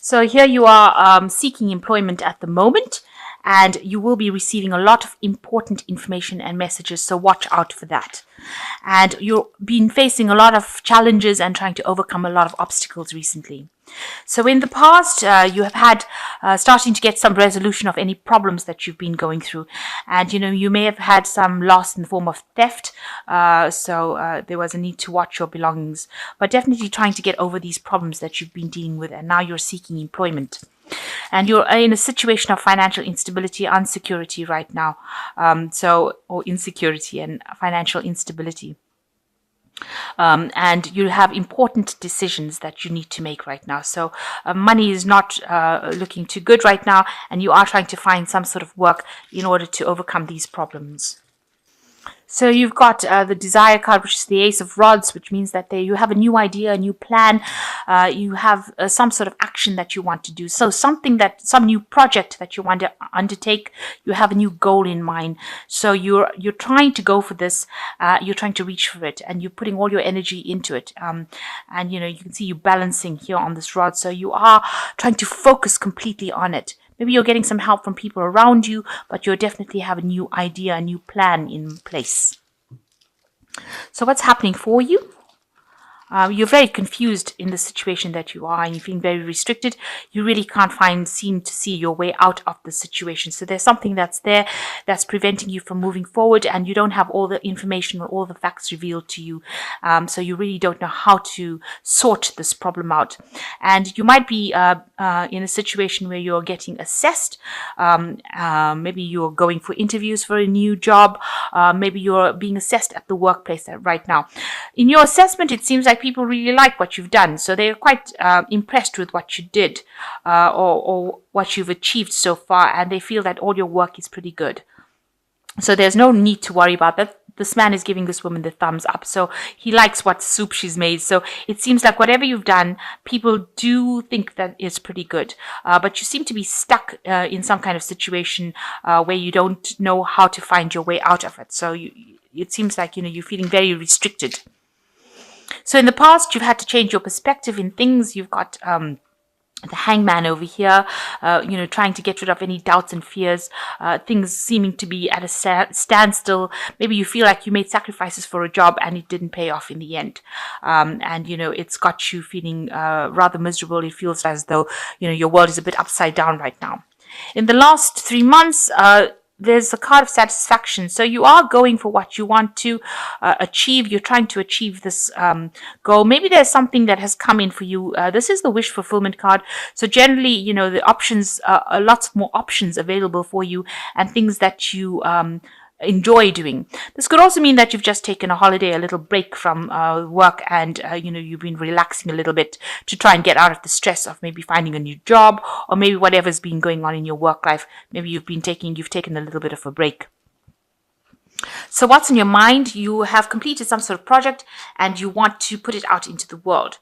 So here you are seeking employment at the moment, and you will be receiving a lot of important information and messages. So watch out for that. And you've been facing a lot of challenges and trying to overcome a lot of obstacles recently. So in the past, you have had starting to get some resolution of any problems that you've been going through. And, you may have had some loss in the form of theft. So there was a need to watch your belongings, but definitely trying to get over these problems that you've been dealing with. And now you're seeking employment. And you're in a situation of financial instability, insecurity right now. Or insecurity and financial instability. And you have important decisions that you need to make right now. So money is not looking too good right now, and you are trying to find some sort of work in order to overcome these problems. So you've got the desire card, which is the Ace of Rods, which means that you have a new idea, a new plan. You have some sort of action that you want to do. So some new project that you want to undertake. You have a new goal in mind. So you're trying to go for this. You're trying to reach for it, and you're putting all your energy into it. And you can see you balancing here on this rod. So you are trying to focus completely on it. Maybe you're getting some help from people around you, but you definitely have a new idea, a new plan in place. So what's happening for you? You're very confused in the situation that you are, and you're feeling very restricted. You really can't seem to see your way out of the situation. So there's something that's there that's preventing you from moving forward, and you don't have all the information or all the facts revealed to you. So you really don't know how to sort this problem out. And you might be in a situation where you're getting assessed. Maybe you're going for interviews for a new job. Maybe you're being assessed at the workplace right now. In your assessment, it seems like people really like what you've done. So they're quite impressed with what you did or what you've achieved so far. And they feel that all your work is pretty good. So there's no need to worry about that. This man is giving this woman the thumbs up. So he likes what soup she's made. So it seems like whatever you've done, people do think that it's pretty good. But you seem to be stuck in some kind of situation where you don't know how to find your way out of it. So it seems like, you're feeling very restricted. So in the past, you've had to change your perspective in things. You've got the Hangman over here, trying to get rid of any doubts and fears, things seeming to be at a standstill. Maybe you feel like you made sacrifices for a job and it didn't pay off in the end. It's got you feeling rather miserable. It feels as though, your world is a bit upside down right now. In the last 3 months, there's a card of satisfaction. So you are going for what you want to achieve. You're trying to achieve this goal. Maybe there's something that has come in for you. This is the wish fulfillment card. So generally, the options, lots more options available for you and things that you enjoy doing. This could also mean that you've just taken a holiday, a little break from work, and you've been relaxing a little bit to try and get out of the stress of maybe finding a new job, or maybe whatever's been going on in your work life. Maybe you've taken a little bit of a break. So what's in your mind? You have completed some sort of project and you want to put it out into the world.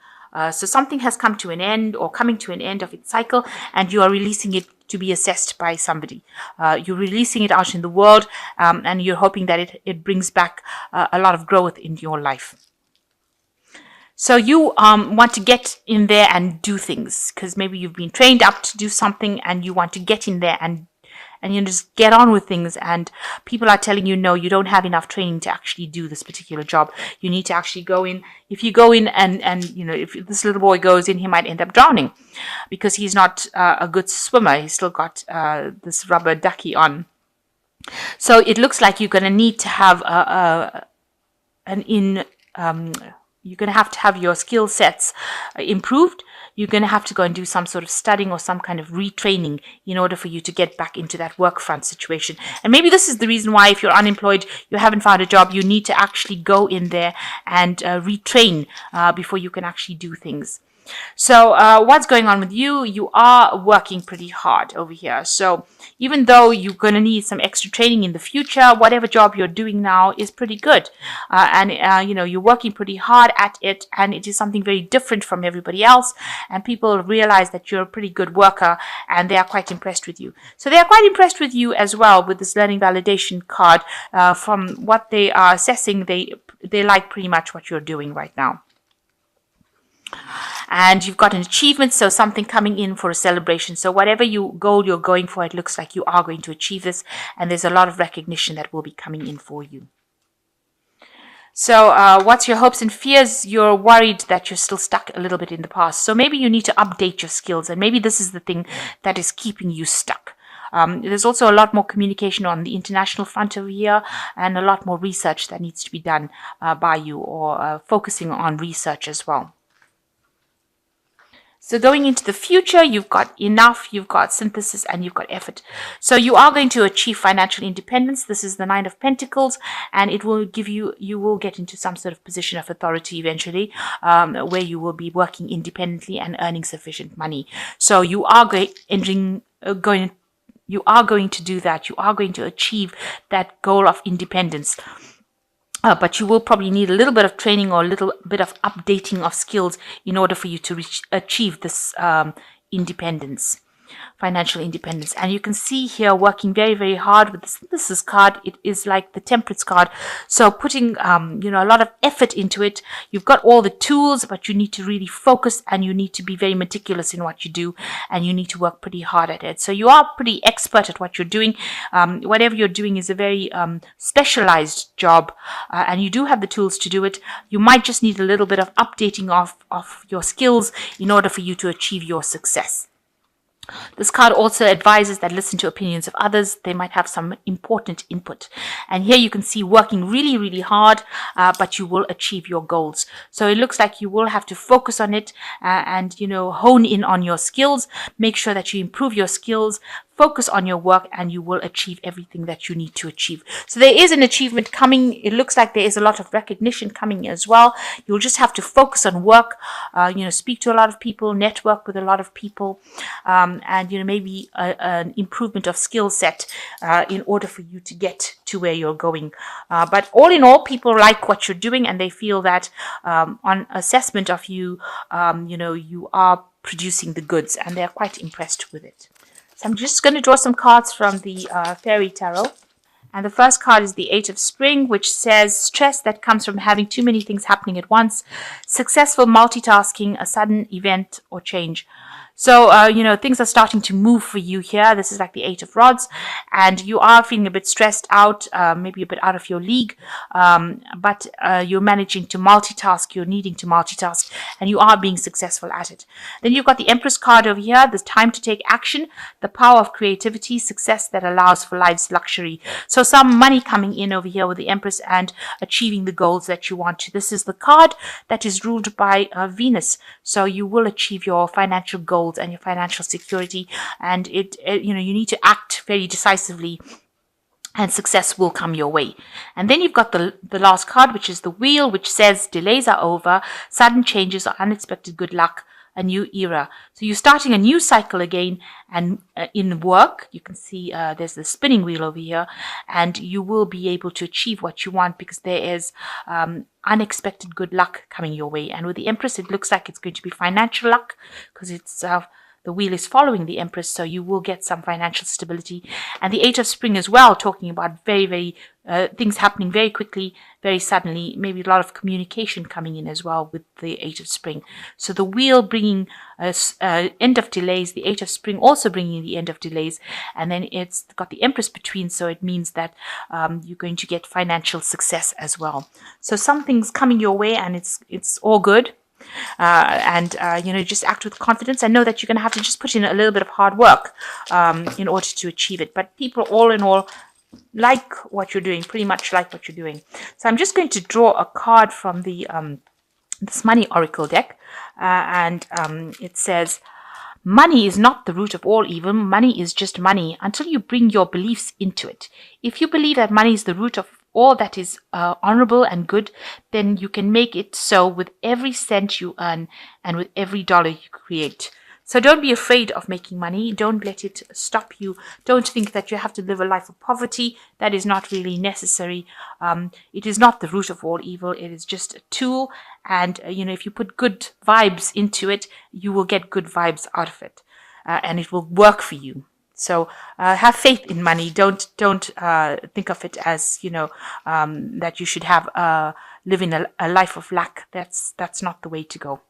So something has come to an end or coming to an end of its cycle, and you are releasing it to be assessed by somebody. You're releasing it out in the world, and you're hoping that it brings back a lot of growth in your life. So you want to get in there and do things, because maybe you've been trained up to do something and you want to get in there and you just get on with things, and people are telling you, no, you don't have enough training to actually do this particular job. You need to actually go in. If you go in and if this little boy goes in, he might end up drowning because he's not a good swimmer. He's still got this rubber ducky on. So it looks like you're going to need to have you're going to have your skill sets improved. You're going to have to go and do some sort of studying or some kind of retraining in order for you to get back into that work front situation. And maybe this is the reason why, if you're unemployed, you haven't found a job, you need to actually go in there and retrain before you can actually do things. So what's going on with you? You are working pretty hard over here. So even though you're going to need some extra training in the future, whatever job you're doing now is pretty good. You're working pretty hard at it, and it is something very different from everybody else. And people realize that you're a pretty good worker, and they are quite impressed with you. So they are quite impressed with you as well with this learning validation card. From what they are assessing, they like pretty much what you're doing right now. And you've got an achievement, so something coming in for a celebration. So whatever goal you're going for, it looks like you are going to achieve this, and there's a lot of recognition that will be coming in for you. So what's your hopes and fears? You're worried that you're still stuck a little bit in the past. So maybe you need to update your skills, and maybe this is the thing that is keeping you stuck. There's also a lot more communication on the international front over here, and a lot more research that needs to be done by you, or focusing on research as well. So going into the future, you've got enough, you've got synthesis, and you've got effort. So you are going to achieve financial independence. This is the Nine of Pentacles, and it will give you will get into some sort of position of authority eventually, where you will be working independently and earning sufficient money. So you are going to do that. You are going to achieve that goal of independence. But you will probably need a little bit of training or a little bit of updating of skills in order for you to achieve this independence, financial independence. And you can see here working very, very hard with the synthesis card. It is like the temperance card. So putting, a lot of effort into it. You've got all the tools, but you need to really focus, and you need to be very meticulous in what you do, and you need to work pretty hard at it. So you are pretty expert at what you're doing. Whatever you're doing is a very specialized job, and you do have the tools to do it. You might just need a little bit of updating of your skills in order for you to achieve your success. This card also advises that listen to opinions of others. They might have some important input. And here you can see working really, really hard, but you will achieve your goals. So it looks like you will have to focus on it and hone in on your skills. Make sure that you improve your skills. Focus on your work, and you will achieve everything that you need to achieve. So there is an achievement coming. It looks like there is a lot of recognition coming as well. You'll just have to focus on work, speak to a lot of people, network with a lot of people, and maybe an improvement of skill set in order for you to get to where you're going. But all in all, people like what you're doing, and they feel that on assessment of you, you are producing the goods, and they're quite impressed with it. So I'm just going to draw some cards from the Fairy Tarot. And the first card is the Eight of Spring, which says stress that comes from having too many things happening at once, successful multitasking, a sudden event or change. So, things are starting to move for you here. This is like the Eight of Rods, and you are feeling a bit stressed out, maybe a bit out of your league, but you're managing to multitask, you're needing to multitask, and you are being successful at it. Then you've got the Empress card over here, the time to take action, the power of creativity, success that allows for life's luxury. So some money coming in over here with the Empress and achieving the goals that you want to. This is the card that is ruled by Venus, so you will achieve your financial goals and your financial security, and you need to act very decisively, and success will come your way. And then you've got the last card, which is the Wheel, which says delays are over, sudden changes or unexpected good luck, a new era. So you're starting a new cycle again, and in work, you can see there's the spinning wheel over here, and you will be able to achieve what you want because there is unexpected good luck coming your way. And with the Empress, it looks like it's going to be financial luck because it's the wheel is following the Empress, so you will get some financial stability. And the Eight of Spring as well, talking about very, very things happening very quickly, very suddenly, maybe a lot of communication coming in as well with the Eight of Spring. So the wheel bringing end of delays, the Eight of Spring also bringing the end of delays, and then it's got the Empress between, so it means that you're going to get financial success as well. So something's coming your way, and it's all good. Just act with confidence, and know that you're going to have to just put in a little bit of hard work in order to achieve it. But people, all in all, like what you're doing, pretty much like what you're doing. So I'm just going to draw a card from the this Money Oracle deck, and it says, money is not the root of all evil. Money is just money until you bring your beliefs into it. If you believe that money is the root of all that is honorable and good, then you can make it so with every cent you earn and with every dollar you create. So don't be afraid of making money. Don't let it stop you. Don't think that you have to live a life of poverty. That is not really necessary. It is not the root of all evil. It is just a tool. And, if you put good vibes into it, you will get good vibes out of it. And it will work for you. So have faith in money. Don't think of it as that you should have live in a life of lack. That's not the way to go.